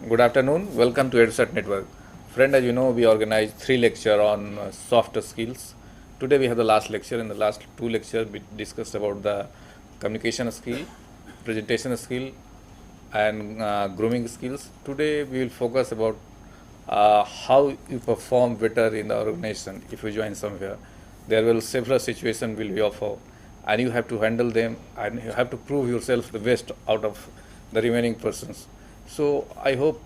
Good afternoon. Welcome to EdSat Network. Friend, as you know, we organized 3 lectures on soft skills. Today we have the last lecture. In the last 2 lectures, we discussed about the communication skill, presentation skill, and grooming skills. Today we will focus about how you perform better in the organization if you join somewhere. There will several situations will be offered, and you have to handle them, and you have to prove yourself the best out of the remaining persons. So I hope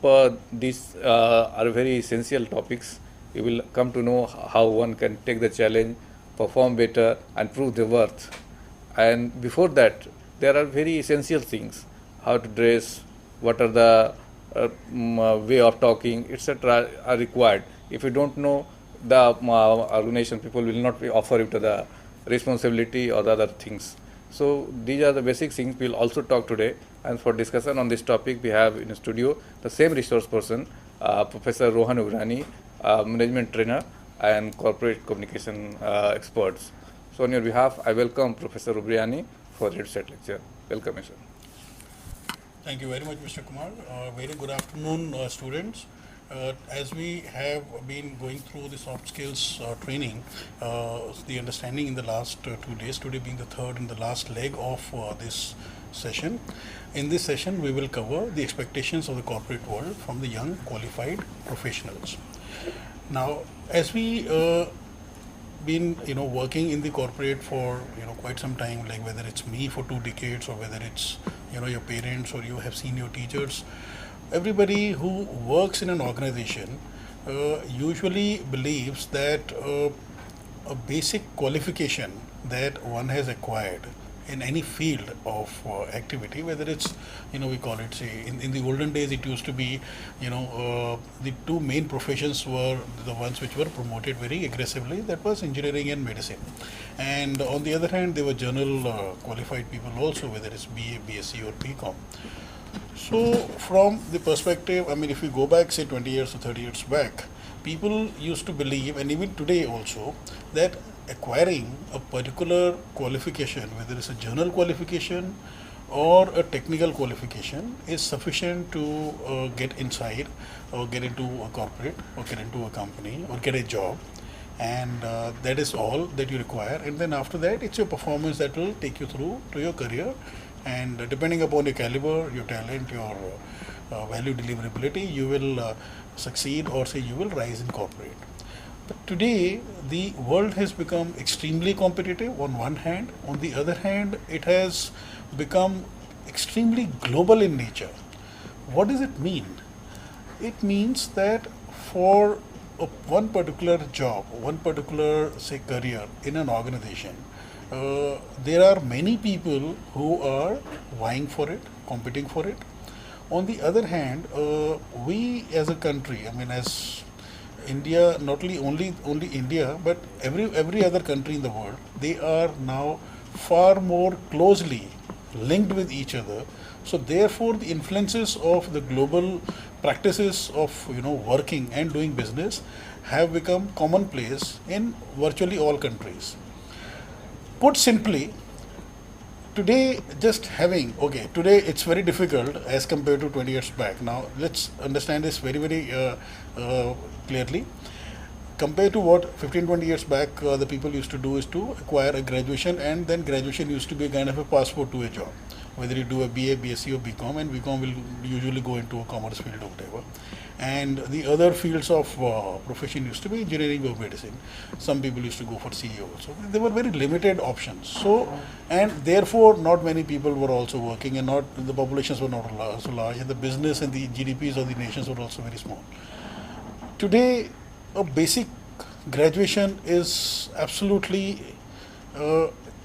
these are very essential topics. You will come to know how one can take the challenge, perform better, and prove the worth. And before that, there are very essential things: how to dress, what are the way of talking, etc. are required. If you don't know, the organization people will not offer you to the responsibility or the other things. So these are the basic things we'll also talk today. And for discussion on this topic, we have in the studio the same resource person, Professor Rohan Ugrani, management trainer and corporate communication experts. So on your behalf, I welcome Professor Ugrani for the set lecture. Welcome, sir. Thank you very much, Mr. Kumar. Very good afternoon, students. As we have been going through the soft skills training, the understanding in the last 2 days, today being the third and the last leg of this session. In this session, we will cover the expectations of the corporate world from the young qualified professionals. Now, as we been working in the corporate for quite some time, like whether it's me for 2 decades or whether it's your parents or you have seen your teachers, everybody who works in an organization usually believes that a basic qualification that one has acquired in any field of activity, whether it's we call it, say, in the olden days it used to be the two main professions were the ones which were promoted very aggressively, that was engineering and medicine, and on the other hand there were general qualified people also, whether it's BA, BSc or BCom. So from the perspective, I mean, if you go back say 20 years or 30 years back, people used to believe, and even today also, that acquiring a particular qualification, whether it's a journal qualification or a technical qualification, is sufficient to get inside or get into a corporate or get into a company or get a job, and that is all that you require. And then after that, it's your performance that will take you through to your career, and depending upon your caliber, your talent, your value deliverability, you will succeed, or say you will rise in corporate. But today, the world has become extremely competitive on one hand. On the other hand, it has become extremely global in nature. What does it mean? It means that for one particular job, one particular, say, career in an organization, there are many people who are vying for it, competing for it. On the other hand, we as a country, I mean, as India, not only India, but every other country in the world, they are now far more closely linked with each other. So therefore, the influences of the global practices of working and doing business have become commonplace in virtually all countries. Put simply, today today it's very difficult as compared to 20 years back. Now let's understand this very clearly. Compared to what 15-20 years back the people used to do is to acquire a graduation, and then graduation used to be a kind of a passport to a job, whether you do a BA, BSc or BCom, and BCom will usually go into a commerce field or whatever. And the other fields of profession used to be engineering or medicine. Some people used to go for CE also. There were very limited options. So, and therefore not many people were also working, and not the populations were not so large, and the business and the GDPs of the nations were also very small. Today, a basic graduation is absolutely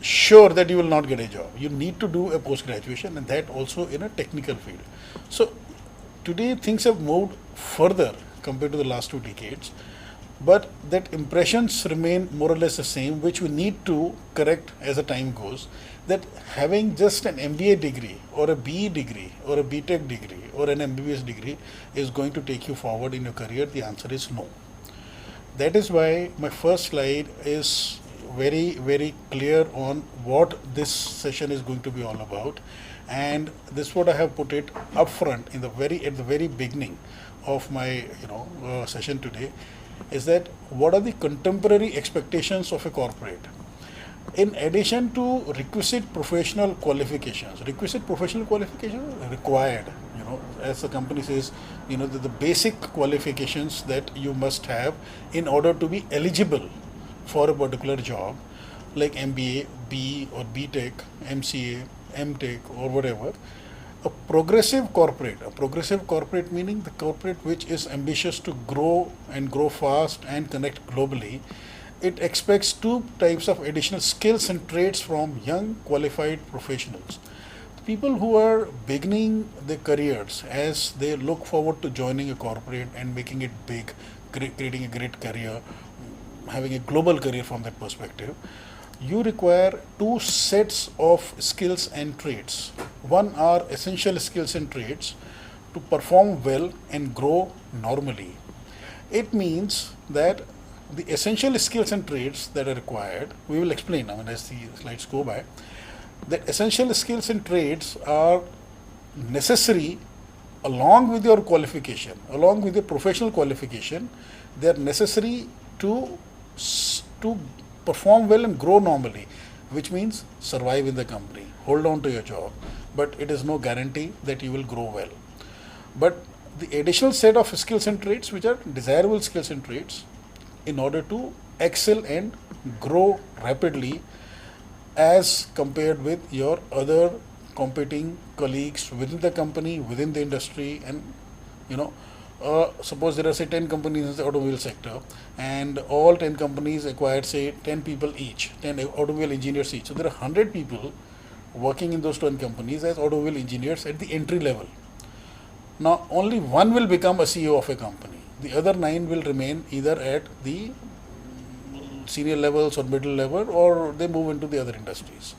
sure that you will not get a job. You need to do a post-graduation, and that also in a technical field. So today things have moved further compared to the last 2 decades, but that impressions remain more or less the same, which we need to correct as the time goes, that having just an MBA degree or a BE degree or a BTech degree or an MBBS degree is going to take you forward in your career. The answer is no. That is why my first slide is very clear on what this session is going to be all about, and this is what I have put it upfront in the very beginning of my session today, is that what are the contemporary expectations of a corporate in addition to requisite professional qualifications required, as the company says, the basic qualifications that you must have in order to be eligible for a particular job, like MBA, B or BTech, MCA, MTech, or whatever. A progressive corporate meaning the corporate which is ambitious to grow and grow fast and connect globally, it expects two types of additional skills and traits from young qualified professionals. People who are beginning their careers, as they look forward to joining a corporate and making it big, creating a great career, having a global career from that perspective, you require two sets of skills and traits. One are essential skills and traits to perform well and grow normally. It means that the essential skills and traits that are required, we will explain, as the slides go by, that essential skills and traits are necessary along with your qualification, along with your professional qualification. They are necessary to perform well and grow normally, which means survive in the company, hold on to your job, but it is no guarantee that you will grow well. But the additional set of skills and traits, which are desirable skills and traits, in order to excel and grow rapidly as compared with your other competing colleagues within the company, within the industry, and suppose there are say 10 companies in the automobile sector, and all 10 companies acquired say 10 people each, 10 automobile engineers each. So there are 100 people working in those 10 companies as automobile engineers at the entry level. Now only one will become a CEO of a company. The other 9 will remain either at the senior levels or middle level, or they move into the other industries.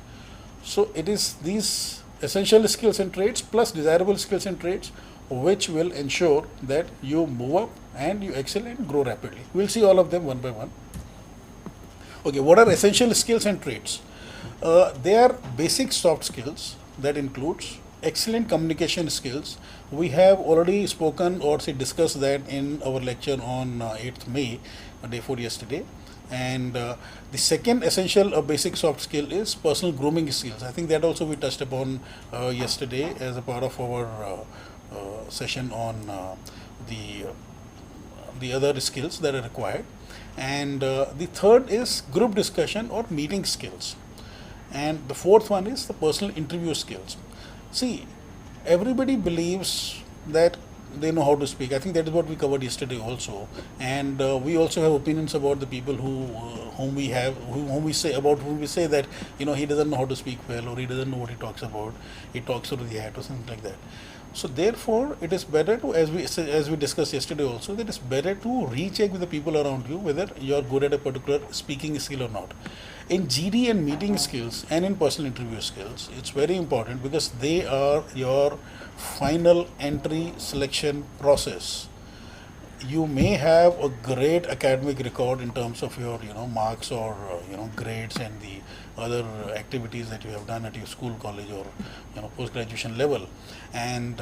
So it is these essential skills and traits plus desirable skills and traits which will ensure that you move up and you excel and grow rapidly. We'll see all of them one by one. Okay, what are essential skills and traits? They are basic soft skills that includes excellent communication skills. We have already spoken or discussed that in our lecture on 8th May, day 4 yesterday. And the second essential basic soft skill is personal grooming skills. I think that also we touched upon yesterday as a part of our session on the other skills that are required. And the third is group discussion or meeting skills. And the fourth one is the personal interview skills. See, everybody believes that they know how to speak. I think that is what we covered yesterday also, and we also have opinions about the people whom we say that he doesn't know how to speak well, or he doesn't know what he talks about. He talks through the hat or something like that. So therefore, it is better to, as we discussed yesterday also, that it's better to recheck with the people around you whether you are good at a particular speaking skill or not. In GD and meeting skills and in personal interview skills, it's very important because they are your final entry selection process. You may have a great academic record in terms of your marks or grades and the other activities that you have done at your school, college, or post graduation level, and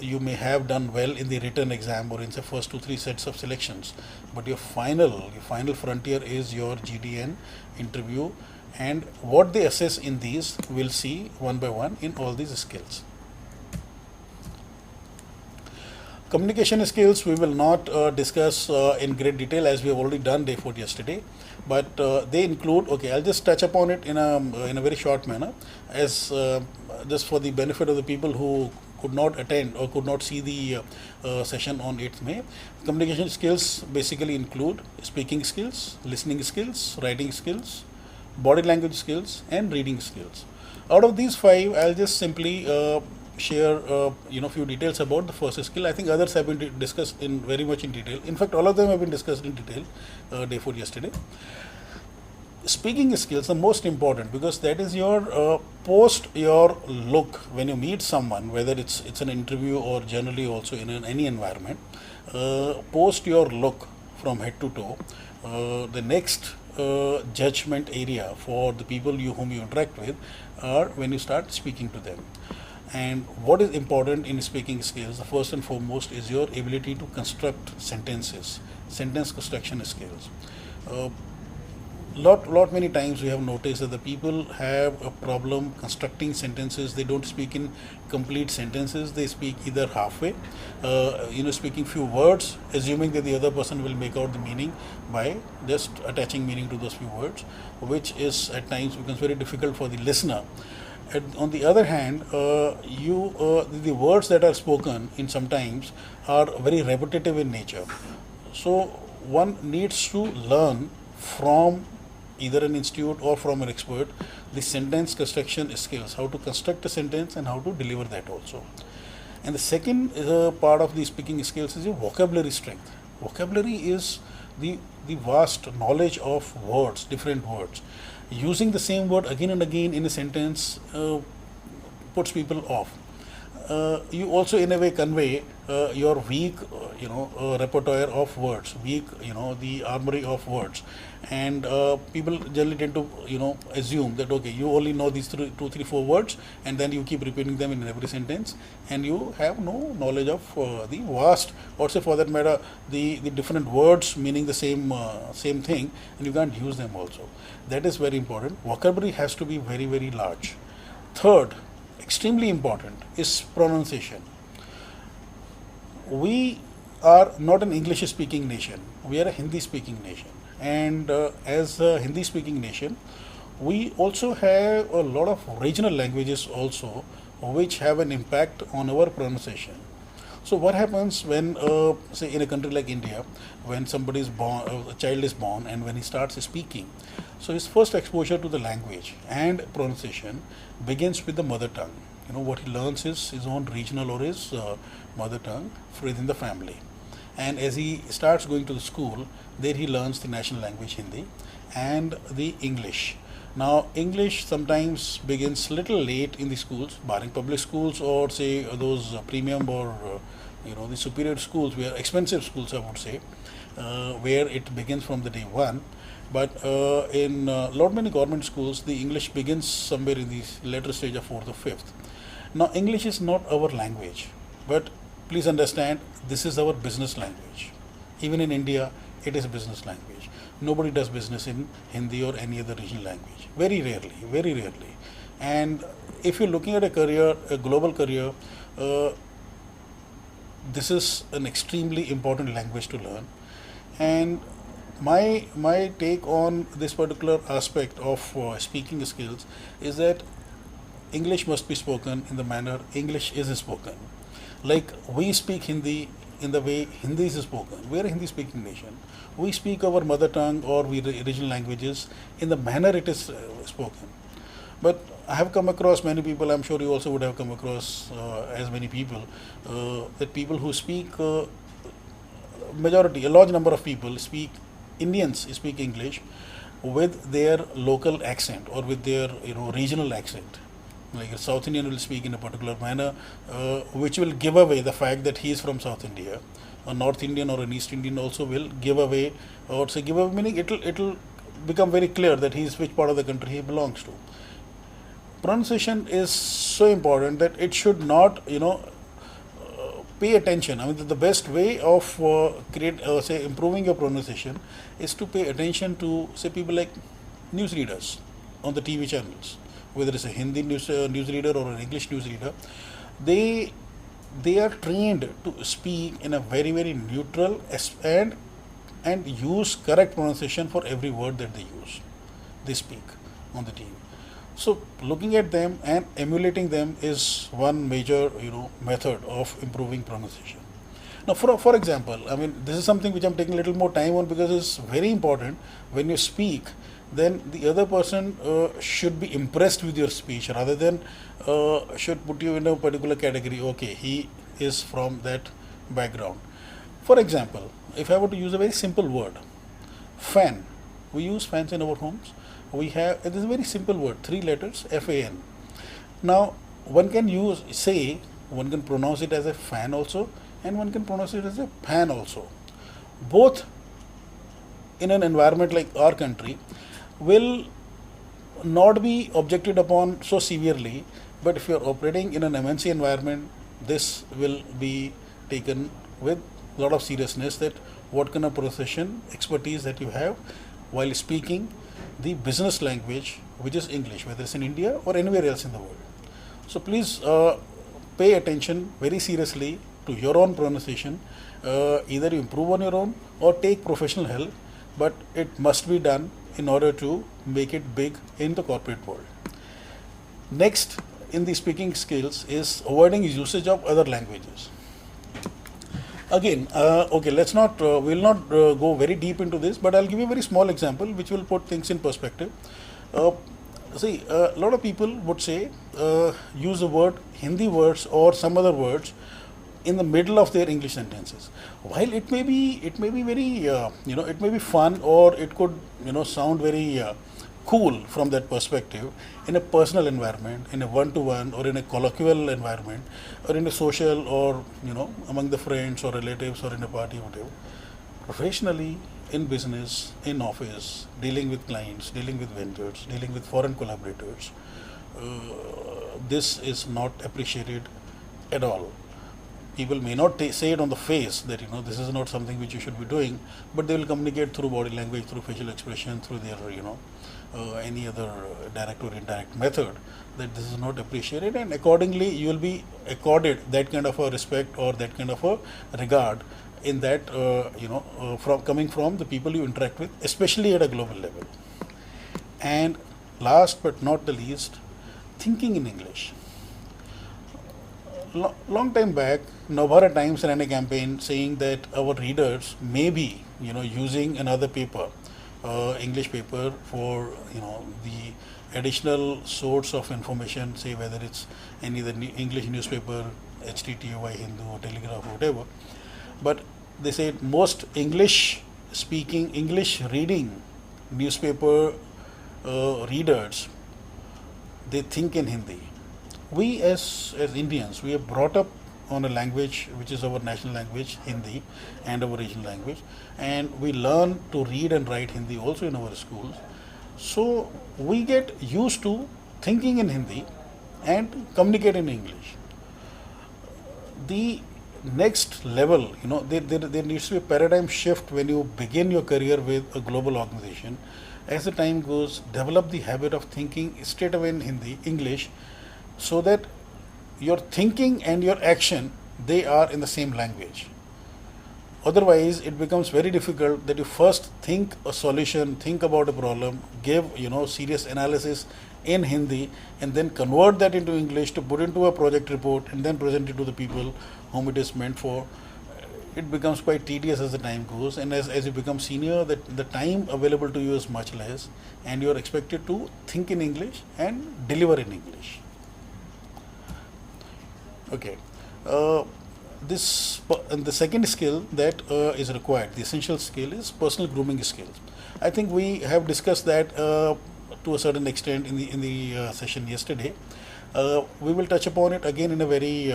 you may have done well in the written exam or in the first 2-3 sets of selections, but your final frontier is your GDN interview, and what they assess in these we'll see one by one in all these skills. Communication skills we will not discuss in great detail, as we have already done day 4 yesterday, but they include, I'll just touch upon it in a very short manner, as just for the benefit of the people who could not attend or could not see the session on 8th May. Communication skills basically include speaking skills, listening skills, writing skills, body language skills, and reading skills. Out of these 5, I'll just simply share few details about the first skill. I think others have been discussed very much in detail. In fact, all of them have been discussed in detail day 4 yesterday. Speaking skills are most important because that is your post your look when you meet someone, whether it's an interview or generally also in any environment. Post your look from head to toe. The next judgment area for the people whom you interact with are when you start speaking to them. And what is important in speaking skills, the first and foremost, is your ability to construct sentences, sentence construction skills. Lot many times we have noticed that the people have a problem constructing sentences. They don't speak in complete sentences. They speak either halfway, speaking few words, assuming that the other person will make out the meaning by just attaching meaning to those few words, which is at times becomes very difficult for the listener. And on the other hand, the words that are spoken in sometimes are very repetitive in nature. So one needs to learn from either an institute or from an expert the sentence construction skills, how to construct a sentence and how to deliver that also. And the second part of the speaking skills is your vocabulary strength. Vocabulary is the vast knowledge of words, different words. Using the same word again and again in a sentence puts people off. You also in a way convey your weak repertoire of words, weak the armory of words, and people generally tend to assume that okay, you only know these two, three, four words, and then you keep repeating them in every sentence, and you have no knowledge of the vast, or say for that matter, the different words meaning the same thing, and you can't use them also. That is very important. Vocabulary has to be very, very large. Third, extremely important, is pronunciation. We are not an English speaking nation, we are a Hindi speaking nation, and as a Hindi speaking nation, we also have a lot of regional languages also which have an impact on our pronunciation. So what happens when, say, in a country like India, when somebody is born, a child is born, and when he starts speaking, so his first exposure to the language and pronunciation begins with the mother tongue. What he learns is his own regional or his mother tongue within the family. And as he starts going to the school, there he learns the national language Hindi and the English. Now, English sometimes begins little late in the schools, barring public schools or say those premium or the superior schools, where expensive schools I would say, where it begins from the day one. But in lot many government schools, the English begins somewhere in the later stage of fourth or fifth. Now, English is not our language, but please understand, this is our business language. Even in India, it is a business language. Nobody does business in Hindi or any other regional language. Very rarely, very rarely. And if you're looking at a career, a global career, this is an extremely important language to learn. And my take on this particular aspect of speaking skills is that English must be spoken in the manner English is spoken. Like we speak Hindi in the way Hindi is spoken. We are a Hindi speaking nation. We speak our mother tongue or regional languages in the manner it is spoken. But I have come across many people, I'm sure you also would have come across as many people, that people who speak, majority, a large number of people speak, Indians speak English with their local accent or with their regional accent. Like a South Indian will speak in a particular manner, which will give away the fact that he is from South India. A North Indian or an East Indian also will give away, or say give away, meaning it'll become very clear that he is which part of the country he belongs to. Pronunciation is so important that it should not, pay attention. I mean, the best way of say improving your pronunciation is to pay attention to, say, people like newsreaders on the TV channels, whether it's a Hindi newsreader or an English newsreader. They are trained to speak in a very, very neutral and use correct pronunciation for every word that they speak on the TV. So looking at them and emulating them is one major method of improving pronunciation. Now, for example, I mean, this is something which I'm taking a little more time on because it's very important. When you speak, then the other person should be impressed with your speech rather than should put you in a particular category. Okay, he is from that background. For example, if I were to use a very simple word, fan. We use fans in our homes. We have, it is a very simple word, 3 letters, F-A-N. Now, one can pronounce it as a fan also, and one can pronounce it as a fan also, and one can pronounce it as a pan also. Both in an environment like our country will not be objected upon so severely, but if you're operating in an MNC environment, this will be taken with a lot of seriousness, that what kind of profession expertise that you have while speaking the business language, which is English, whether it's in India or anywhere else in the world. So please pay attention very seriously to your own pronunciation. Either you improve on your own or take professional help, but it must be done in order to make it big in the corporate world. Next in the speaking skills is avoiding usage of other languages. Again, okay, let's not, we'll not go very deep into this, but I'll give you a very small example which will put things in perspective. See, a lot of people would say, use the word Hindi words or some other words in the middle of their English sentences. While it may be very, it may be fun, or it could, sound very cool from that perspective in a personal environment, in a one-to-one, or in a colloquial environment, or in a social, or among the friends or relatives, or in a party, whatever. Professionally, in business, in office, dealing with clients, dealing with vendors, dealing with foreign collaborators, this is not appreciated at all. People may not say it on the face that this is not something which you should be doing, but they will communicate through body language, through facial expression, through their any other direct or indirect method, that this is not appreciated, and accordingly you will be accorded that kind of a respect or that kind of a regard in that from coming from the people you interact with, especially at a global level. And last but not the least, thinking in English. Long time back, Navara Times ran a campaign saying that our readers may be, using another paper, English paper, for the additional source of information, say whether it's any the English newspaper, HTTOY, Hindu, or Telegraph, or whatever. But they said most English speaking, English reading newspaper readers, they think in Hindi. We as Indians, we are brought up on a language which is our national language, Hindi, and our regional language, and we learn to read and write Hindi also in our schools. So we get used to thinking in Hindi and communicate in English. The next level, there needs to be a paradigm shift when you begin your career with a global organization. As the time goes, develop the habit of thinking straight away in Hindi, English, so that your thinking and your action, they are in the same language. Otherwise, it becomes very difficult that you first think a solution, think about a problem, give serious analysis in Hindi, and then convert that into English to put into a project report and then present it to the people whom it is meant for. It becomes quite tedious as the time goes, and as you become senior, that the time available to you is much less, and you are expected to think in English and deliver in English. Okay. The second skill that is required, the essential skill, is personal grooming skills. I think we have discussed that to a certain extent in the session yesterday. We will touch upon it again in a very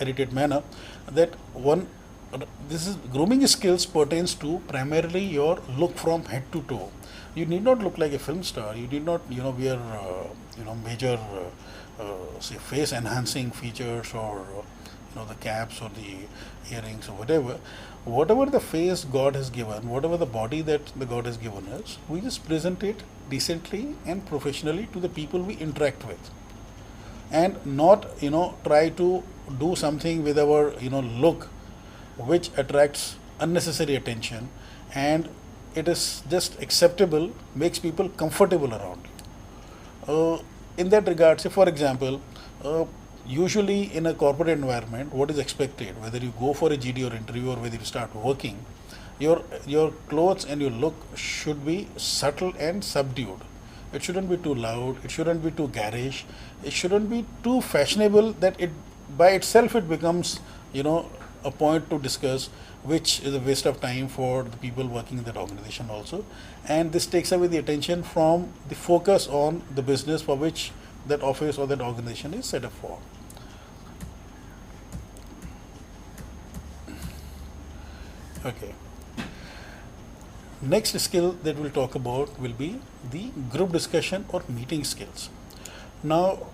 edited manner. That this is grooming skills pertains to primarily your look from head to toe. You need not look like a film star. You need not wear major say face enhancing features, or the caps or the earrings or whatever the face God has given, whatever the body that the God has given us, we just present it decently and professionally to the people we interact with, and not try to do something with our look which attracts unnecessary attention, and it is just acceptable, makes people comfortable around you. In that regard, say for example, usually in a corporate environment, what is expected, whether you go for a GD or interview or whether you start working, your clothes and your look should be subtle and subdued. It shouldn't be too loud, it shouldn't be too garish, it shouldn't be too fashionable that it by itself it becomes a point to discuss, which is a waste of time for the people working in that organization also, and this takes away the attention from the focus on the business for which that office or that organization is set up for. Okay. Next skill that we'll talk about will be the group discussion or meeting skills. Now,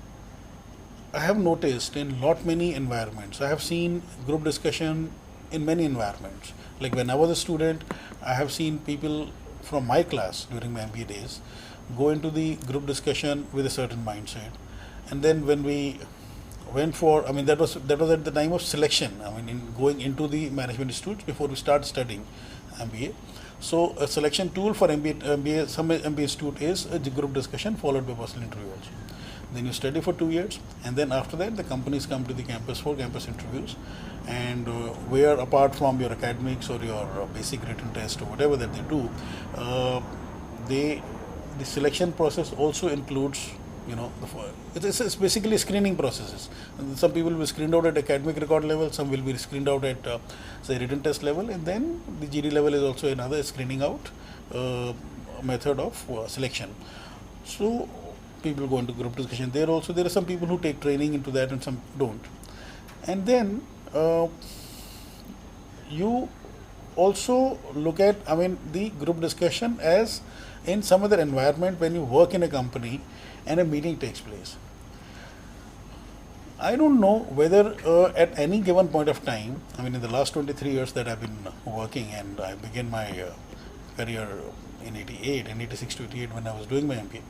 I have noticed in lot many environments, I have seen group discussion in many environments. Like when I was a student, I have seen people from my class during my MBA days go into the group discussion with a certain mindset. And then when we went for, I mean, that was at the time of selection. I mean, in going into the management institutes before we start studying MBA. So a selection tool for MBA, some MBA institute is a group discussion followed by personal interview also. Then you study for 2 years, and then after that the companies come to the campus for campus interviews, and where apart from your academics or your basic written test or whatever that they do, they the selection process also includes, you know, it's basically screening processes. And some people will be screened out at academic record level, some will be screened out at say written test level, and then the GD level is also another screening out method of selection. So people go into group discussion there also. There are some people who take training into that and some don't. And then you also look at, I mean, the group discussion as in some other environment when you work in a company and a meeting takes place. I don't know whether at any given point of time, I mean, in the last 23 years that I've been working, and I began my career in 88, in 86 to 88 when I was doing my MBA,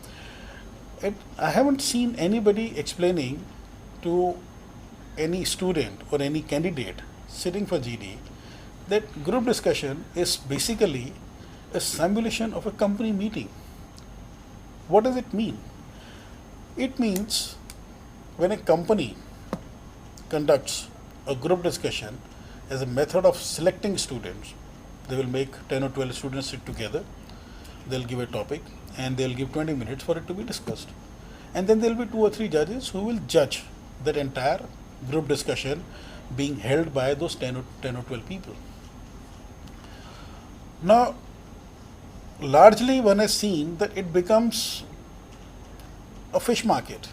I haven't seen anybody explaining to any student or any candidate sitting for GD that group discussion is basically a simulation of a company meeting. What does it mean? It means when a company conducts a group discussion as a method of selecting students, they will make 10 or 12 students sit together, they'll give a topic, and they'll give 20 minutes for it to be discussed. And then there'll be 2 or 3 judges who will judge that entire group discussion being held by those 10 or 12 people. Now, largely one has seen that it becomes a fish market.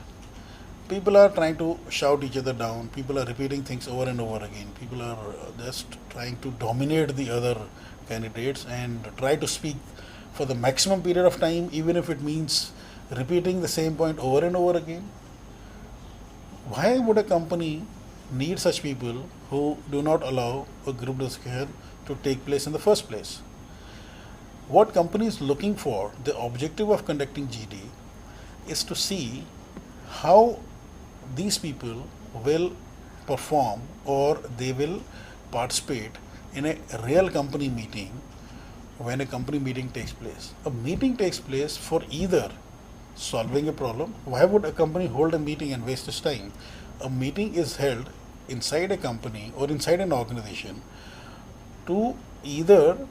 People are trying to shout each other down, people are repeating things over and over again, people are just trying to dominate the other candidates and try to speak for the maximum period of time, even if it means repeating the same point over and over again. Why would a company need such people who do not allow a group discussion to take place in the first place? What company is looking for, the objective of conducting GD, is to see how these people will perform or they will participate in a real company meeting when a company meeting takes place. A meeting takes place for either solving a problem. Why would a company hold a meeting and waste its time? A meeting is held inside a company or inside an organization to either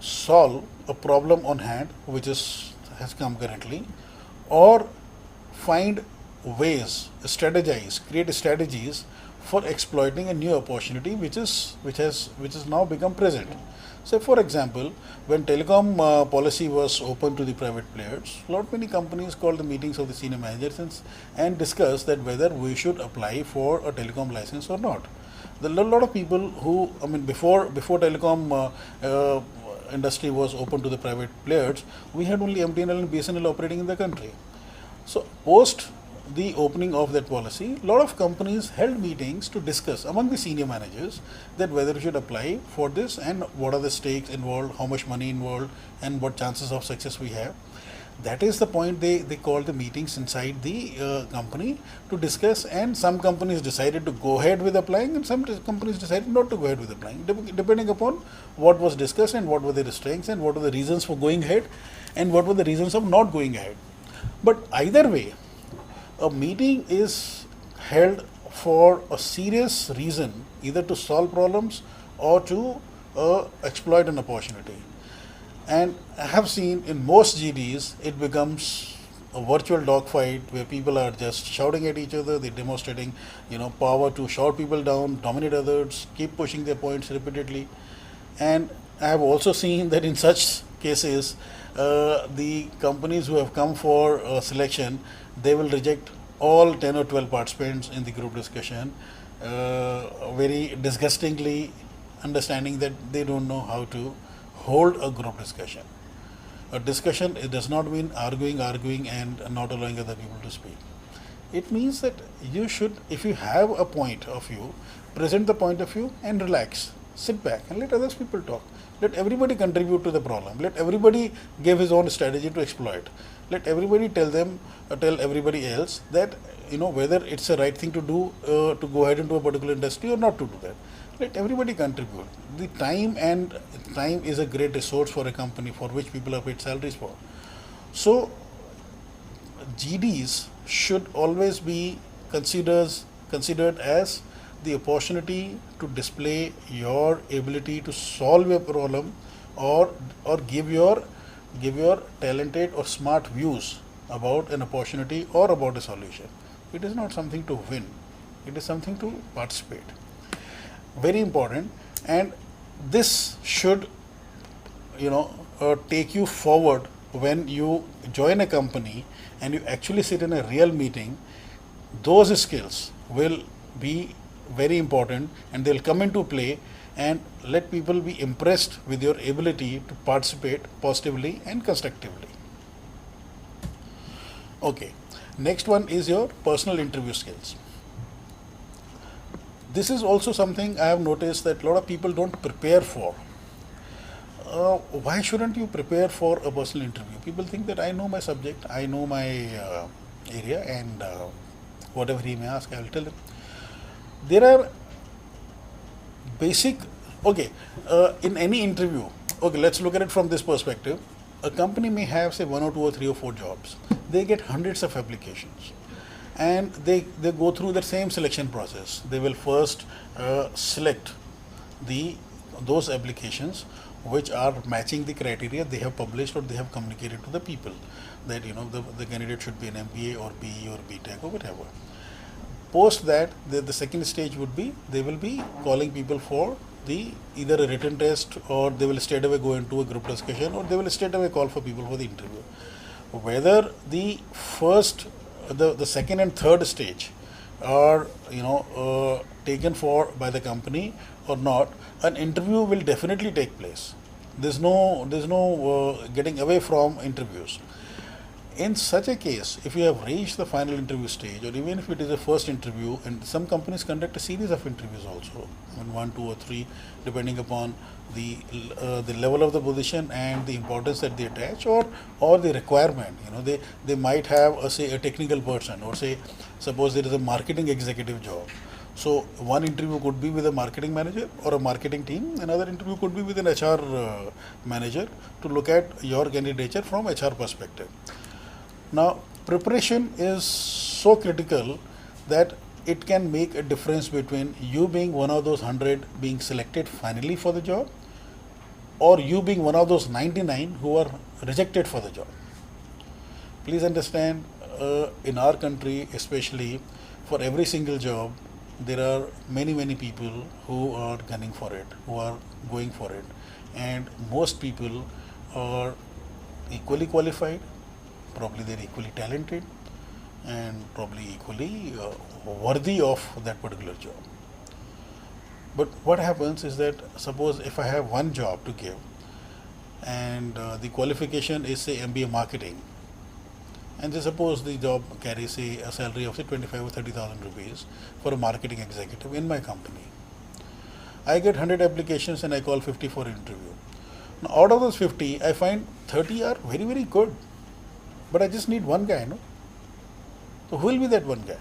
solve a problem on hand which has come currently, or find ways, strategize, create strategies for exploiting a new opportunity which has now become present. So, for example, when telecom policy was open to the private players, many companies called the meetings of the senior managers and discussed that whether we should apply for a telecom license or not. There are a lot of people who, I mean, before telecom industry was open to the private players, we had only MTNL and BSNL operating in the country. So, post the opening of that policy, a lot of companies held meetings to discuss among the senior managers that whether we should apply for this and what are the stakes involved, how much money involved, and what chances of success we have. That is the point they called the meetings inside the company to discuss, and some companies decided to go ahead with applying and some companies decided not to go ahead with applying, depending upon what was discussed and what were their strengths and what were the reasons for going ahead and what were the reasons of not going ahead. But either way, a meeting is held for a serious reason, either to solve problems or to exploit an opportunity. And I have seen in most GDs, it becomes a virtual dogfight where people are just shouting at each other, they're demonstrating, power to shout people down, dominate others, keep pushing their points repeatedly. And I have also seen that in such cases, the companies who have come for selection, they will reject all 10 or 12 participants in the group discussion, very disgustingly understanding that they don't know how to hold a group discussion. A discussion, it does not mean arguing, and not allowing other people to speak. It means that you should, if you have a point of view, present the point of view and relax. Sit back and let others people talk. Let everybody contribute to the problem. Let everybody give his own strategy to exploit. Let everybody tell everybody else that whether it's the right thing to do to go ahead into a particular industry or not to do that. Let everybody contribute. The time is a great resource for a company for which people are paid salaries for. So GDs should always be considered as the opportunity to display your ability to solve a problem, or give your talented or smart views about an opportunity or about a solution. It is not something to win. It is something to participate. Very important, and this should take you forward when you join a company and you actually sit in a real meeting. Those skills will be very important and they'll come into play, and let people be impressed with your ability to participate positively and constructively. Okay, next one is your personal interview skills. This is also something I have noticed that a lot of people don't prepare for. Why shouldn't you prepare for a personal interview? People think that I know my subject, I know my area, and whatever he may ask, I will tell him. There are basic, in any interview, let's look at it from this perspective. A company may have, say, 1 or 2 or 3 or 4 jobs. They get hundreds of applications, and they go through the same selection process. They will first select those applications which are matching the criteria they have published or they have communicated to the people, that the candidate should be an MBA or BE or BTech or whatever. Post that, the second stage would be, they will be calling people for either a written test, or they will straight away go into a group discussion, or they will straight away call for people for the interview. Whether the first, the second and third stage are taken for by the company or not, an interview will definitely take place. There's no getting away from interviews. In such a case, if you have reached the final interview stage, or even if it is a first interview, and some companies conduct a series of interviews also, 1, 2 or 3, depending upon the level of the position and the importance that they attach, or the requirement. They might have say a technical person, or say suppose there is a marketing executive job. So one interview could be with a marketing manager or a marketing team. Another interview could be with an HR manager to look at your candidature from HR perspective. Now, preparation is so critical that it can make a difference between you being one of those 100 being selected finally for the job, or you being one of those 99 who are rejected for the job. Please understand, in our country especially, for every single job, there are many people who are gunning for it, who are going for it, and most people are equally qualified. Probably they're equally talented and probably equally worthy of that particular job. But what happens is that, suppose if I have one job to give, and the qualification is, say, MBA marketing, and just suppose the job carries, say, a salary of, say, 25 or 30,000 rupees for a marketing executive in my company. I get 100 applications and I call 50 for an interview. Now, out of those 50, I find 30 are very good. But I just need one guy, no? So who will be that one guy?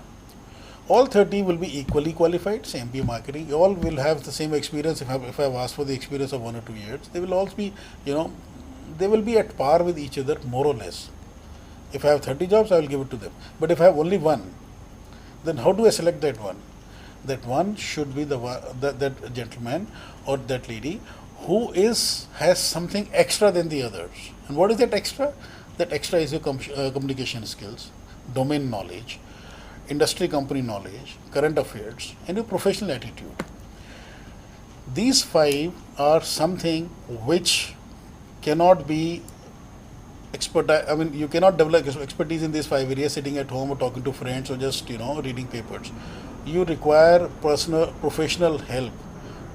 All 30 will be equally qualified, say MBA marketing. All will have the same experience. If I've asked for the experience of 1 or 2 years, they will all be, they will be at par with each other, more or less. If I have 30 jobs, I will give it to them. But if I have only one, then how do I select that one? That one should be that gentleman or that lady who has something extra than the others. And what is that extra? That extra is your communication skills, domain knowledge, industry company knowledge, current affairs, and your professional attitude. These 5 are something which cannot be you cannot develop expertise in these 5 areas sitting at home or talking to friends or just reading papers. You require professional help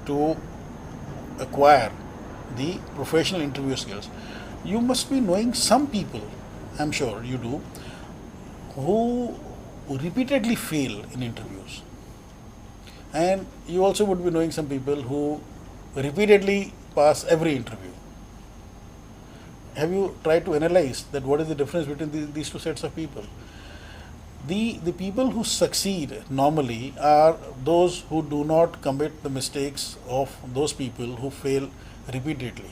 to acquire the professional interview skills, you must be knowing some people, I'm sure you do, who repeatedly fail in interviews. And you also would be knowing some people who repeatedly pass every interview. Have you tried to analyze that what is the difference between these two sets of people? The people who succeed normally are those who do not commit the mistakes of those people who fail repeatedly.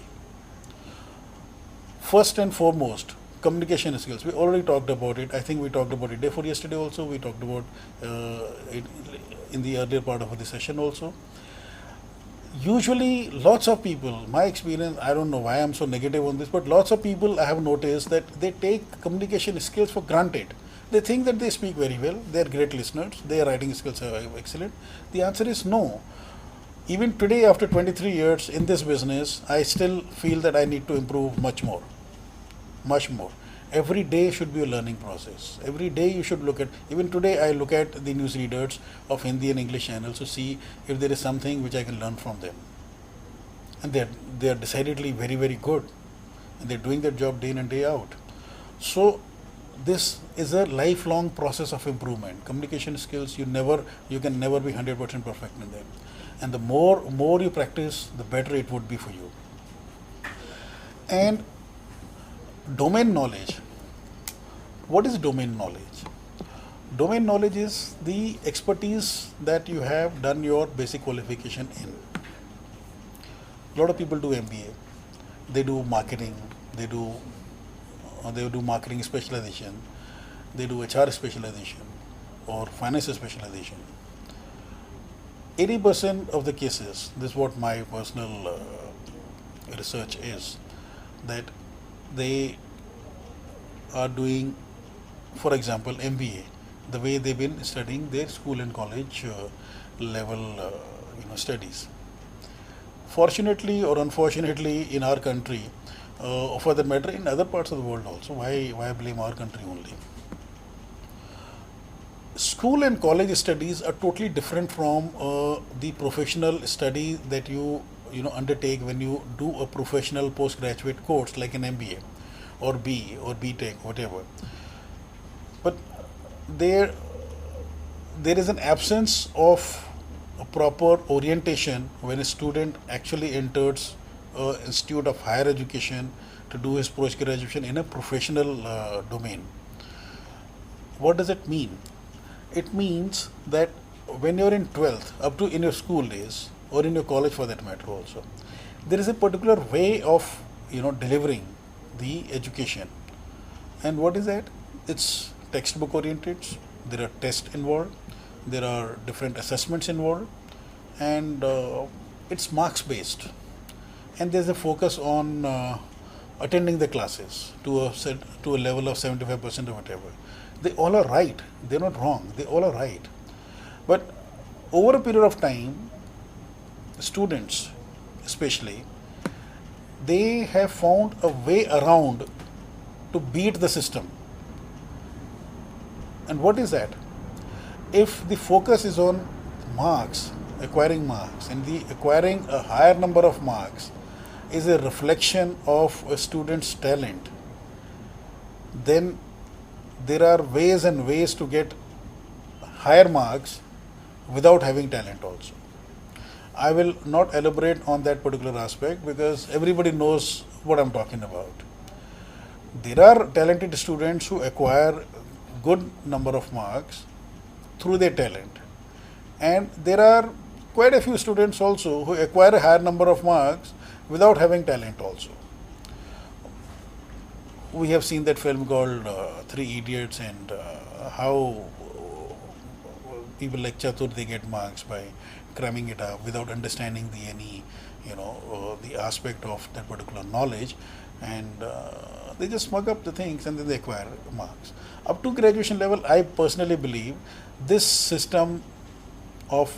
First and foremost, communication skills. We already talked about it. I think we talked about it day before yesterday also. We talked about it in the earlier part of the session also. Usually, lots of people, my experience, I don't know why I'm so negative on this, but lots of people I have noticed that they take communication skills for granted. They think that they speak very well, they're great listeners, their writing skills are excellent. The answer is no. Even today, after 23 years in this business, I still feel that I need to improve much more. Much more. Every day should be a learning process. Every day you should look at, even today I look at the newsreaders of Hindi and English channels to see if there is something which I can learn from them. And they're decidedly very, very good. And they're doing their job day in and day out. So this is a lifelong process of improvement. Communication skills, you can never be 100% perfect in them. And the more you practice, the better it would be for you. And domain knowledge. What is domain knowledge? Domain knowledge is the expertise that you have done your basic qualification in. A lot of people do MBA. They do marketing. They do marketing specialization. They do HR specialization or finance specialization. 80% of the cases, this is what my personal research is, that they are doing, for example, MBA, the way they've been studying their school and college level studies. Fortunately or unfortunately, in our country, for that matter, in other parts of the world also, why blame our country only? School and college studies are totally different from the professional study that you undertake when you do a professional postgraduate course like an MBA or B or BTech, whatever. But there is an absence of a proper orientation when a student actually enters an institute of higher education to do his post-graduation in a professional domain. What does it mean? It means that when you're in 12th, up to in your school days, or in your college for that matter also, there is a particular way of delivering the education. And what is that? It's textbook oriented. There are tests involved. There are different assessments involved, and it's marks based. And there's a focus on attending the classes to a level of 75% or whatever. They all are right. They're not wrong. They all are right. But over a period of time, students especially, they have found a way around to beat the system. And what is that? If the focus is on marks, acquiring marks, and the acquiring a higher number of marks is a reflection of a student's talent, then there are ways and ways to get higher marks without having talent also. I will not elaborate on that particular aspect because everybody knows what I'm talking about. There are talented students who acquire good number of marks through their talent, and there are quite a few students also who acquire a higher number of marks without having talent also. We have seen that film called Three Idiots, and how people like Chatur, they get marks by cramming it up without understanding the aspect of that particular knowledge, and they just smug up the things and then they acquire marks. Up to graduation level, I personally believe this system of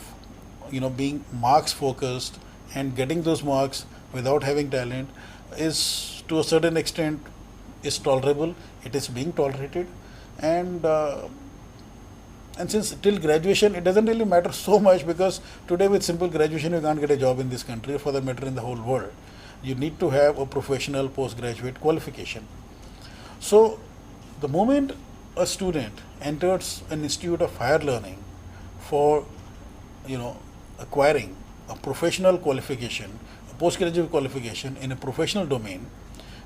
being marks focused and getting those marks without having talent is to a certain extent is tolerable. It is being tolerated, and since till graduation it doesn't really matter so much, because today with simple graduation you can't get a job in this country, or for that matter in the whole world. you need to have a professional postgraduate qualification. So the moment a student enters an institute of higher learning for acquiring a professional qualification, a postgraduate qualification in a professional domain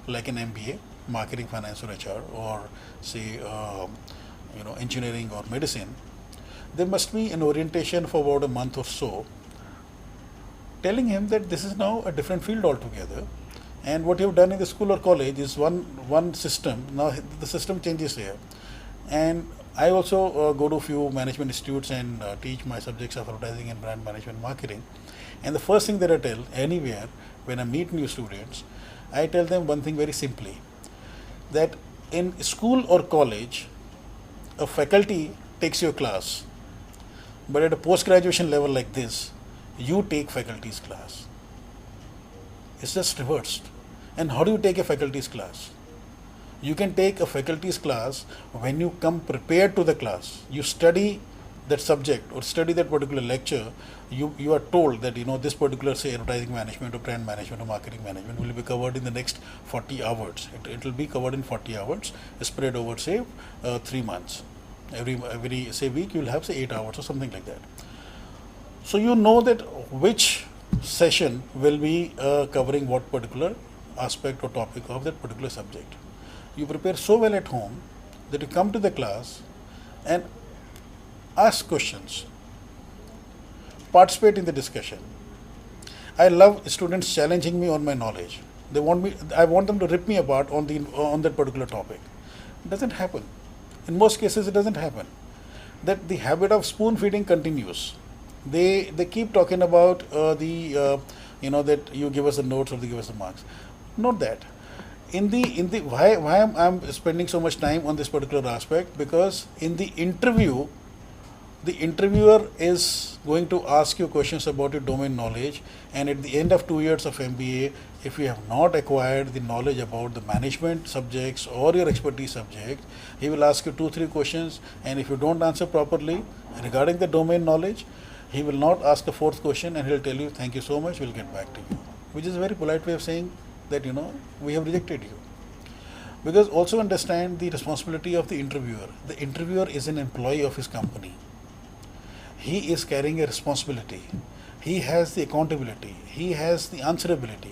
like an MBA, marketing, finance, or HR, or say engineering or medicine, there must be an orientation for about a month or so, telling him that this is now a different field altogether, and what you have done in the school or college is one system. Now the system changes here, and I also go to a few management institutes and teach my subjects of advertising and brand management marketing. And the first thing that I tell anywhere when I meet new students, I tell them one thing very simply, that in school or college, a faculty takes your class, but at a post-graduation level like this, you take faculty's class. It's just reversed. And how do you take a faculty's class? You can take a faculty's class when you come prepared to the class. You study that subject or study that particular lecture. You are told that this particular, say, advertising management or brand management or marketing management will be covered in the next 40 hours. It will be covered in 40 hours, spread over, say, 3 months. Every say week you will have, say, 8 hours or something like that. So you know that which session will be covering what particular aspect or topic of that particular subject. You prepare so well at home that you come to the class and ask questions, participate in the discussion. I love students challenging me on my knowledge. I want them to rip me apart on that particular topic. It doesn't happen. In most cases, it doesn't happen. That the habit of spoon feeding continues. They keep talking about that you give us the notes or they give us the marks. Not that. Why I'm spending so much time on this particular aspect, because in the interview, the interviewer is going to ask you questions about your domain knowledge, and at the end of 2 years of MBA, if you have not acquired the knowledge about the management subjects or your expertise subject, he will ask you 2-3 questions, and if you don't answer properly regarding the domain knowledge, he will not ask a fourth question, and he'll tell you, thank you so much, we'll get back to you, which is a very polite way of saying that we have rejected you. Because also understand the responsibility of the interviewer. The interviewer is an employee of his company. He is carrying a responsibility. He has the accountability. He has the answerability.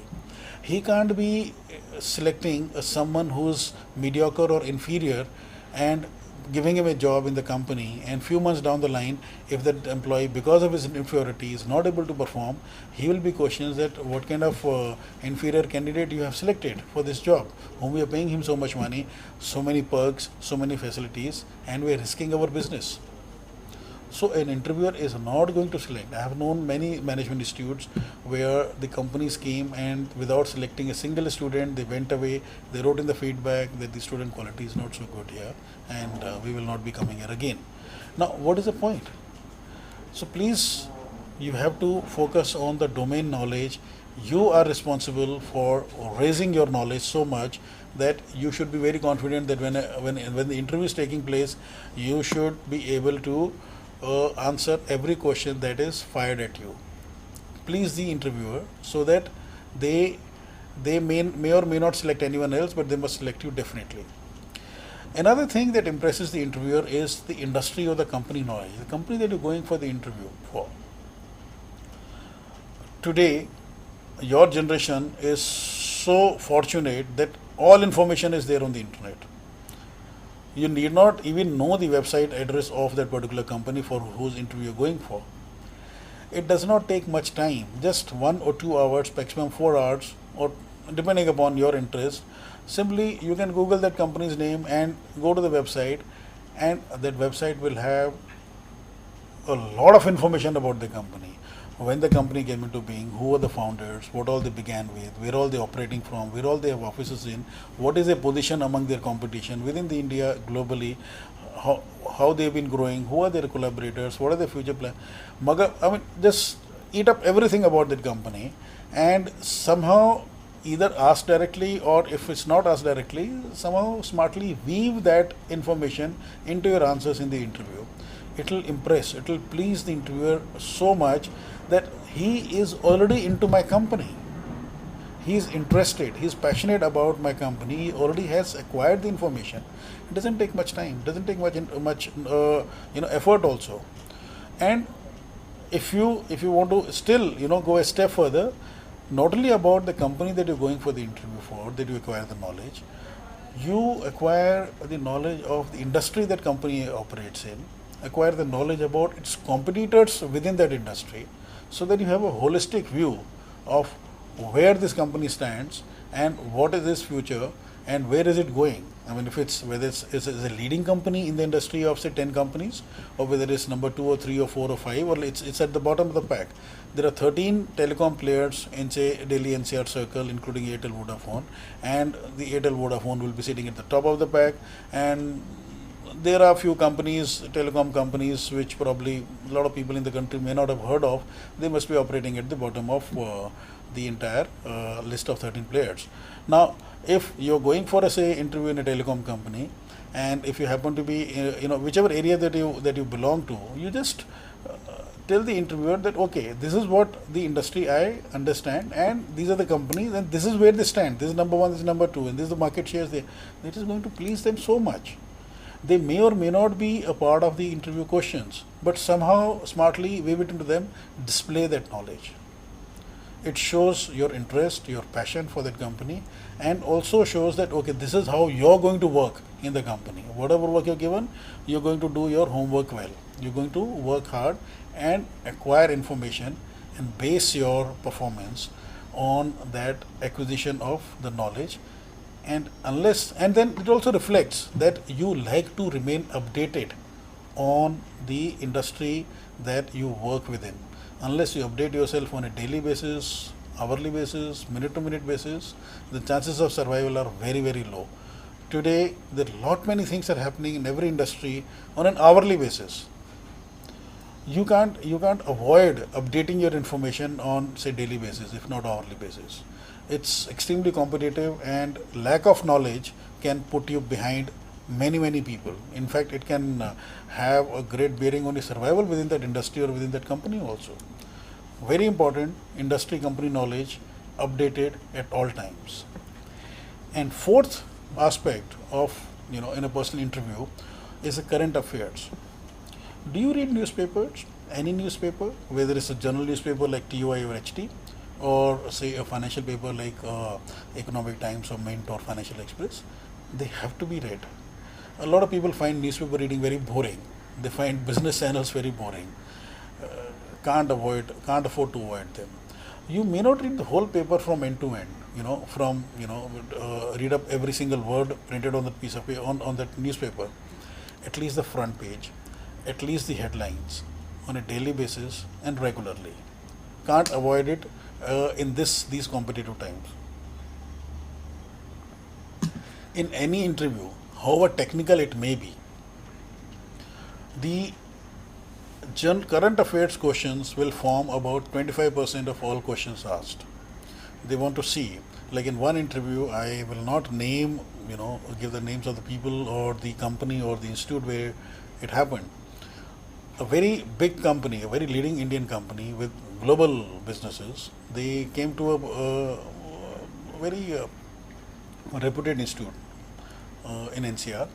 He can't be selecting someone who's mediocre or inferior and giving him a job in the company, and few months down the line, if that employee, because of his inferiority, is not able to perform, he will be questioned that what kind of inferior candidate you have selected for this job, whom we are paying him so much money, so many perks, so many facilities, and we are risking our business. So an interviewer is not going to select. I have known many management institutes where the companies came and without selecting a single student, they went away. They wrote in the feedback that the student quality is not so good here, and we will not be coming here again. Now, what is the point? So please, you have to focus on the domain knowledge. You are responsible for raising your knowledge so much that you should be very confident that when the interview is taking place, you should be able to answer every question that is fired at you. Please the interviewer, so that they may or may not select anyone else, but they must select you definitely. Another thing that impresses the interviewer is the industry or the company knowledge, the company that you're going for the interview for. Today, your generation is so fortunate that all information is there on the internet. You need not even know the website address of that particular company for whose interview you're going for. It does not take much time, just 1 or 2 hours, maximum 4 hours, or depending upon your interest. Simply, you can Google that company's name and go to the website, and that website will have a lot of information about the company. When the company came into being, who are the founders, what all they began with, where all they operating from, where all they have offices in, what is their position among their competition within the India, globally, how they've been growing, who are their collaborators, what are their future plans. Just eat up everything about that company, and somehow either ask directly, or if it's not asked directly, somehow smartly weave that information into your answers in the interview. It will impress, it will please the interviewer so much that he is already into my company. he's interested, he's passionate about my company, he already has acquired the information. It doesn't take much time, doesn't take much effort also. And if you want to still go a step further, not only about the company that you're going for the interview for, that you acquire the knowledge, you acquire the knowledge of the industry that company operates in, acquire the knowledge about its competitors within that industry, so that you have a holistic view of where this company stands and what is its future and where is it going. I mean, if it's whether it's a leading company in the industry of say 10 companies, or whether it's number 2 or 3 or 4 or 5, or it's at the bottom of the pack. There are 13 telecom players in say Delhi NCR circle, including Airtel Vodafone, and the Airtel Vodafone will be sitting at the top of the pack. And there are a few companies, telecom companies, which probably a lot of people in the country may not have heard of. They must be operating at the bottom of the entire list of 13 players. Now, if you're going for a say interview in a telecom company, and if you happen to be whichever area that you belong to, you just tell the interviewer that okay, this is what the industry I understand, and these are the companies, and this is where they stand. This is number one, this is number two, and this is the market shares. That is going to please them so much. They may or may not be a part of the interview questions, but somehow smartly weave it into them, display that knowledge. It shows your interest, your passion for that company, and also shows that okay, this is how you're going to work in the company. Whatever work you're given, you're going to do your homework well. You're going to work hard and acquire information and base your performance on that acquisition of the knowledge. And then it also reflects that you like to remain updated on the industry that you work within. Unless you update yourself on a daily basis, hourly basis, minute to minute basis, the chances of survival are very, very low. Today, there are lot many things are happening in every industry on an hourly basis. You can't avoid updating your information on say daily basis, if not hourly basis. It's extremely competitive, and lack of knowledge can put you behind many people. In fact, it can have a great bearing on your survival within that industry or within that company also. Very important, industry company knowledge updated at all times. And fourth aspect of in a personal interview is the current affairs. Do you read newspapers? Any newspaper, whether it's a journal newspaper like TOI or HT, or say a financial paper like Economic Times or Mint or Financial Express? They have to be read. A lot of people find newspaper reading very boring. They find business channels very boring. Can't afford to avoid them. You may not read the whole paper from end to end. Read up every single word printed on that piece of paper, on that newspaper. At least the front page, at least the headlines, on a daily basis and regularly. Can't avoid it in these competitive times. In any interview, however technical it may be, the current affairs questions will form about 25% of all questions asked. They want to see, like in one interview, I will not name, give the names of the people or the company or the institute where it happened. A very big company, a very leading Indian company with global businesses, they came to a very reputed institute in NCR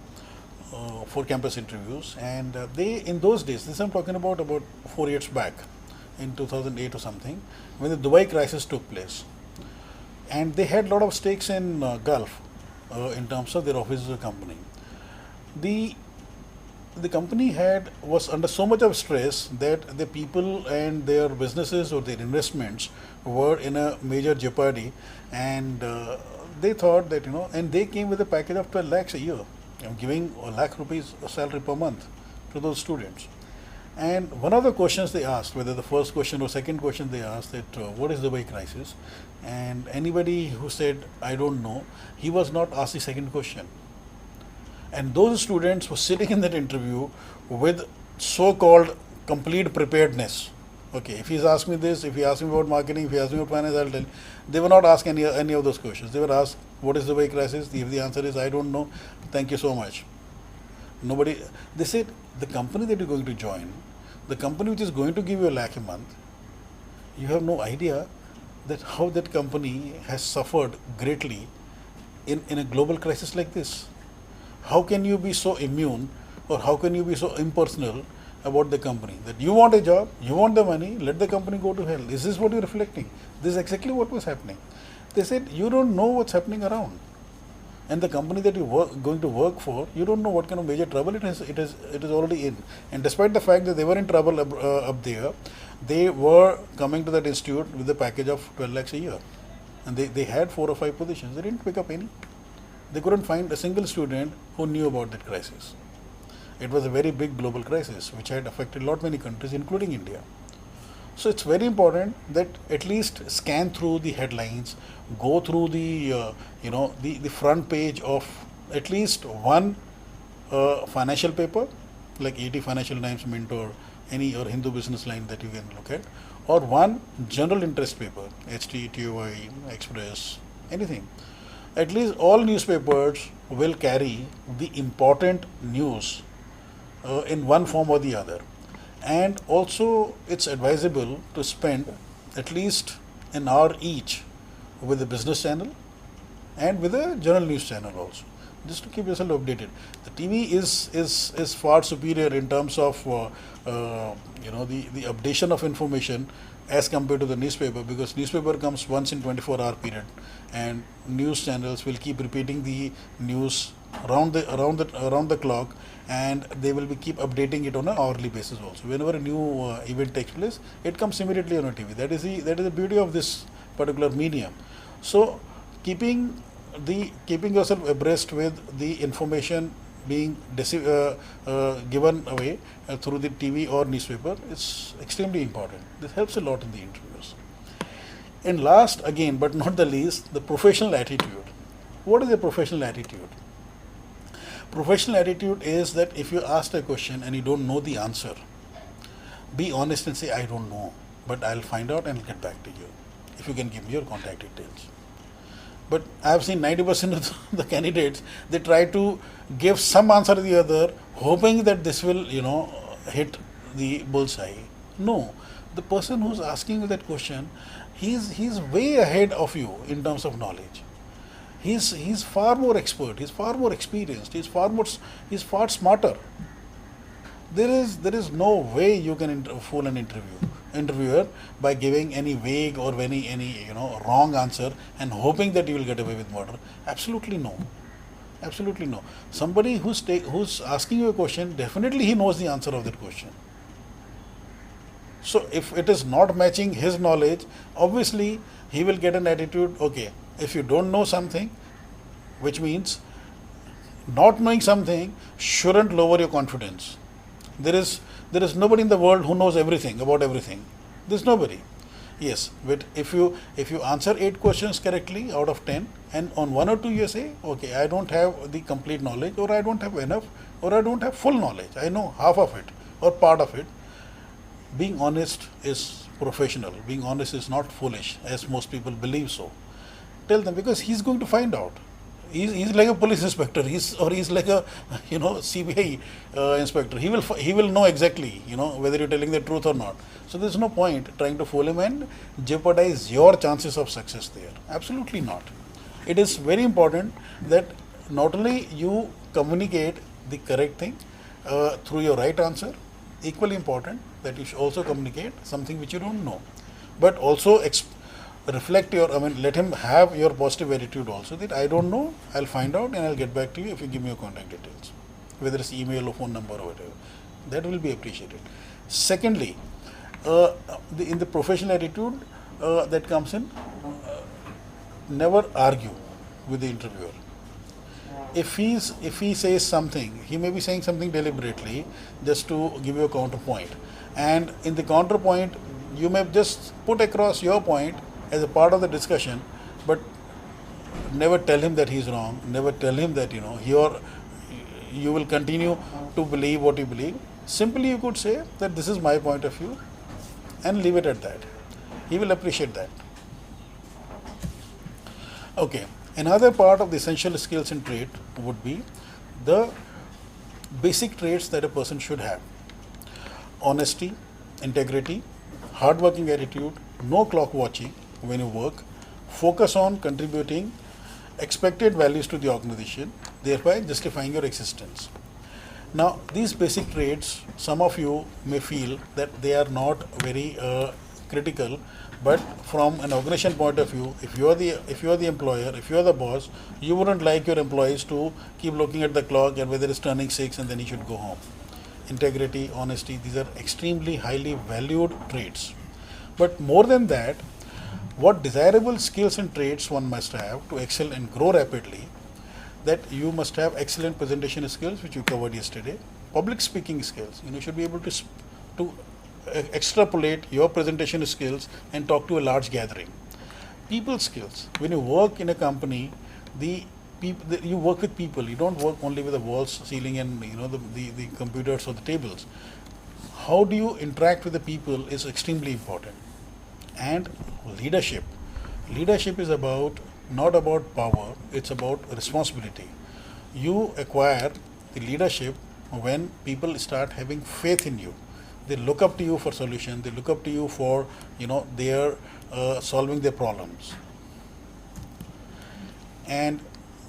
for campus interviews, and they, in those days, this I'm talking about 4 years back, in 2008 or something, when the Dubai crisis took place, and they had a lot of stakes in Gulf in terms of their offices or company. The company was under so much of stress that the people and their businesses or their investments were in a major jeopardy, and they thought that and they came with a package of 12 lakhs a year, giving ₹1 lakh a salary per month to those students. And one of the questions they asked, whether the first question or second question, they asked that what is the Dubai crisis, and anybody who said I don't know, he was not asked the second question. And those students were sitting in that interview with so-called complete preparedness. Okay, if he's asked me this, if he asks me about marketing, if he asks me about finance, I'll tell. They were not asked any of those questions. They were asked, what is the Dubai crisis? If the answer is I don't know, thank you so much. They said, the company that you're going to join, the company which is going to give you ₹1 lakh a month, you have no idea that how that company has suffered greatly in a global crisis like this. How can you be so immune, or how can you be so impersonal about the company? That you want a job, you want the money, let the company go to hell. Is this what you're reflecting? This is exactly what was happening. They said, you don't know what's happening around. And the company that you going to work for, you don't know what kind of major trouble it is already in. And despite the fact that they were in trouble up there, they were coming to that institute with a package of 12 lakhs a year. And they had 4 or 5 positions. They didn't pick up any. They couldn't find a single student who knew about that crisis. It was a very big global crisis which had affected lot many countries, including India. So it's very important that at least scan through the headlines, go through the front page of at least one financial paper like ET Financial Times, Mint, or any or Hindu Business Line that you can look at, or one general interest paper, HT, TOI, Express, anything. At least all newspapers will carry the important news in one form or the other. And also, it's advisable to spend at least an hour each with the business channel and with a general news channel also, just to keep yourself updated. The TV is far superior in terms of the updation of information as compared to the newspaper, because newspaper comes once in 24-hour period, and news channels will keep repeating the news around the clock, and they will be keep updating it on an hourly basis also. Whenever a new event takes place, it comes immediately on a TV. That is the beauty of this particular medium. So keeping yourself abreast with the information being given away through the TV or newspaper is extremely important. This helps a lot in the interviews. And last, again but not the least, the professional attitude. What is a professional attitude? Professional attitude is that if you ask a question and you don't know the answer, be honest and say, I don't know, but I'll find out and I'll get back to you if you can give me your contact details. But I have seen 90% of the candidates, they try to give some answer or the other, hoping that this will, hit the bullseye. No, the person who's asking you that question, he's way ahead of you in terms of knowledge. He's far more expert. He's far more experienced. He's far smarter. There is no way you can fool an interviewer by giving any vague or any wrong answer and hoping that you will get away with murder. Absolutely no. Absolutely no. Somebody who's asking you a question, definitely he knows the answer of that question. So if it is not matching his knowledge, obviously he will get an attitude, okay, if you don't know something, which means not knowing something shouldn't lower your confidence. There is nobody in the world who knows everything about everything. There's nobody. Yes, but if you answer 8 questions correctly out of 10, and on 1 or 2 you say, okay, I don't have the complete knowledge, or I don't have enough, or I don't have full knowledge. I know half of it or part of it. Being honest is professional. Being honest is not foolish, as most people believe so. Tell them, because he's going to find out. He's like a police inspector. He's like a CBI inspector. He will know exactly whether you're telling the truth or not. So there's no point trying to fool him and jeopardize your chances of success there. Absolutely not. It is very important that not only you communicate the correct thing through your right answer. Equally important that you should also communicate something which you don't know, but also let him have your positive attitude also, that I don't know, I'll find out and I'll get back to you if you give me your contact details, whether it's email or phone number or whatever. That will be appreciated. Secondly, in the professional attitude that comes in, never argue with the interviewer. If he says something, he may be saying something deliberately just to give you a counterpoint, and in the counterpoint you may just put across your point as a part of the discussion, but never tell him that he's wrong. Never tell him that you will continue to believe what you believe. Simply you could say that this is my point of view and leave it at that. He will appreciate that. Okay. Another part of the essential skills and trait would be the basic traits that a person should have. Honesty, integrity, hardworking attitude, no clock watching, when you work, focus on contributing expected values to the organization, thereby justifying your existence. Now, these basic traits, some of you may feel that they are not very critical, but from an organization point of view, if you are the employer, if you are the boss, you wouldn't like your employees to keep looking at the clock and whether it's turning 6 and then he should go home. Integrity, honesty, these are extremely highly valued traits. But more than that, what desirable skills and traits one must have to excel and grow rapidly, that you must have excellent presentation skills, which you covered yesterday, public speaking skills. You should be able to extrapolate your presentation skills and talk to a large gathering. People skills. When you work in a company, you work with people. You don't work only with the walls, ceiling, and the computers or the tables. How do you interact with the people is extremely important. And leadership. Leadership is not about power, it's about responsibility. You acquire the leadership when people start having faith in you. They look up to you for solutions, they look up to you for their solving their problems. And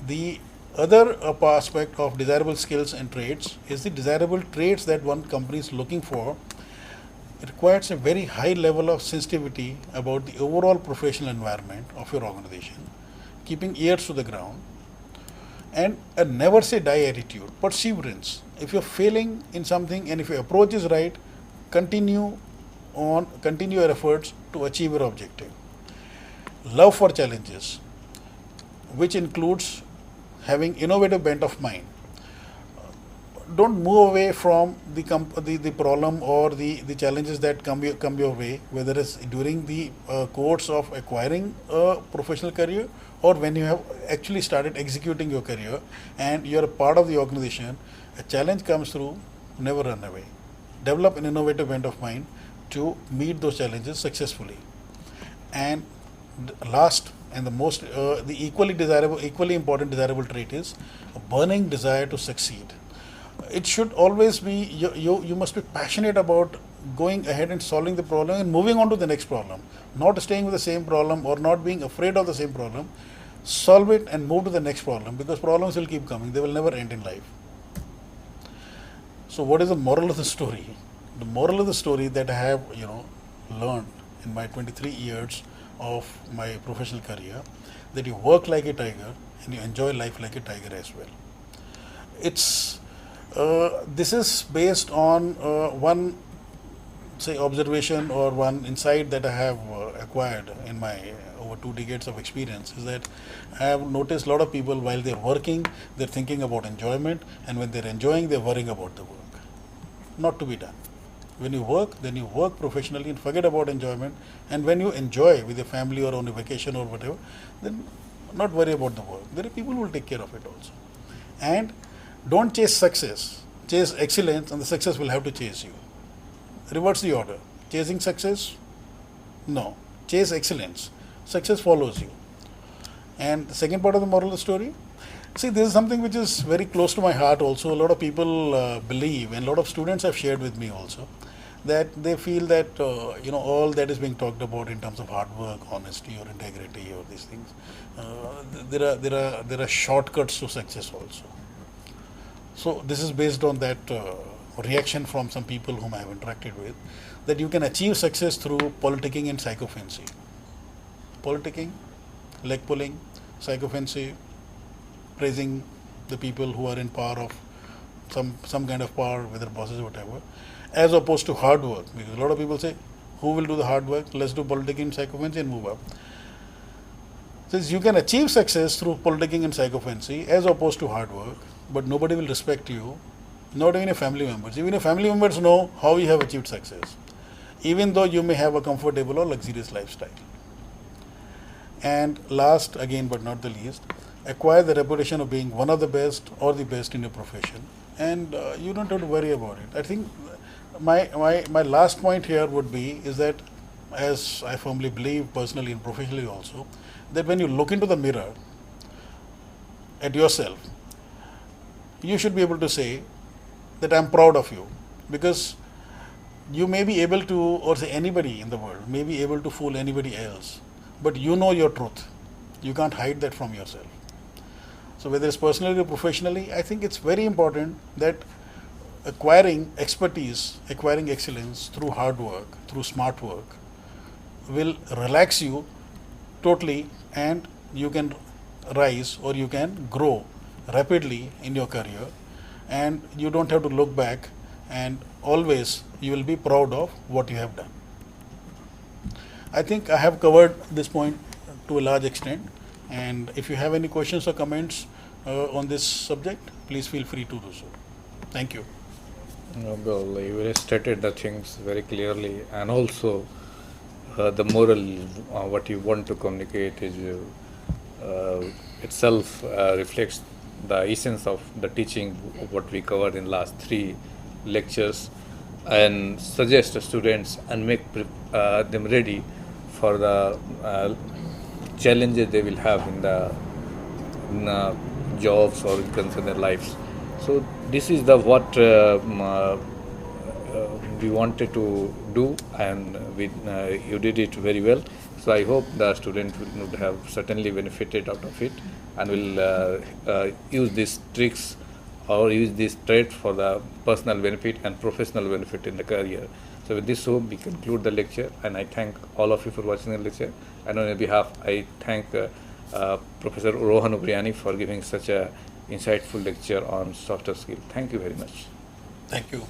the other aspect of desirable skills and traits is the desirable traits that one company is looking for. It requires a very high level of sensitivity about the overall professional environment of your organization, keeping ears to the ground, and a never say die attitude, perseverance. If you're failing in something and if your approach is right, continue your efforts to achieve your objective. Love for challenges, which includes having innovative bent of mind. Don't move away from the problem or the challenges that come your way, whether it's during the course of acquiring a professional career or when you have actually started executing your career and you're a part of the organization. A challenge comes through, never run away. Develop an innovative bent of mind to meet those challenges successfully. And last and the equally important desirable trait is a burning desire to succeed. It should always be, you must be passionate about going ahead and solving the problem and moving on to the next problem, not staying with the same problem or not being afraid of the same problem. Solve it and move to the next problem, because problems will keep coming, they will never end in life. So what is the moral of the story? The moral of the story that I have learned in my 23 years of my professional career, that you work like a tiger and you enjoy life like a tiger as well. This is based on one observation or one insight that I have acquired in my over 2 decades of experience, is that I have noticed a lot of people while they're working, they're thinking about enjoyment, and when they're enjoying, they're worrying about the work. Not to be done. When you work, then you work professionally and forget about enjoyment, and when you enjoy with your family or on a vacation or whatever, then not worry about the work. There are people who will take care of it also. And don't chase success, chase excellence, and the success will have to chase you. Reverse the order. Chasing success? No. Chase excellence. Success follows you. And the second part of the moral of the story? See, this is something which is very close to my heart also. A lot of people believe, and a lot of students have shared with me also, that they feel that, all that is being talked about in terms of hard work, honesty or integrity or these things, there are shortcuts to success also. So this is based on that reaction from some people whom I have interacted with, that you can achieve success through politicking and psychophancy. Politicking, leg pulling, psychophancy, praising the people who are in power of some kind of power, whether bosses or whatever, as opposed to hard work. Because a lot of people say, who will do the hard work? Let's do politicking and psychophancy and move up. Since you can achieve success through politicking and psychophancy as opposed to hard work, but nobody will respect you, not even your family members. Even your family members know how you have achieved success, even though you may have a comfortable or luxurious lifestyle. And last, again but not the least, acquire the reputation of being one of the best or the best in your profession, and you don't have to worry about it. I think my last point here would be is that, as I firmly believe personally and professionally also, that when you look into the mirror at yourself, you should be able to say that I'm proud of you, because you may be able to, or say anybody in the world may be able to fool anybody else, but you know your truth. You can't hide that from yourself. So whether it's personally or professionally, I think it's very important that acquiring expertise, acquiring excellence through hard work, through smart work, will relax you totally, and you can rise or you can grow rapidly in your career, and you don't have to look back, and always you will be proud of what you have done. I think I have covered this point to a large extent, and if you have any questions or comments on this subject, please feel free to do so. Thank you. No, well, you really stated the things very clearly, and also the moral, what you want to communicate is itself reflects the essence of the teaching of what we covered in last 3 lectures, and suggest the students and make them ready for the challenges they will have in jobs or in their lives. So this is the what we wanted to do, and you did it very well. So I hope the student would have certainly benefited out of it, and will use these tricks or use this trait for the personal benefit and professional benefit in the career. So with this hope, we conclude the lecture, and I thank all of you for watching the lecture. And on your behalf, I thank Professor Rohan Ubriani for giving such a insightful lecture on softer skill. Thank you very much. Thank you.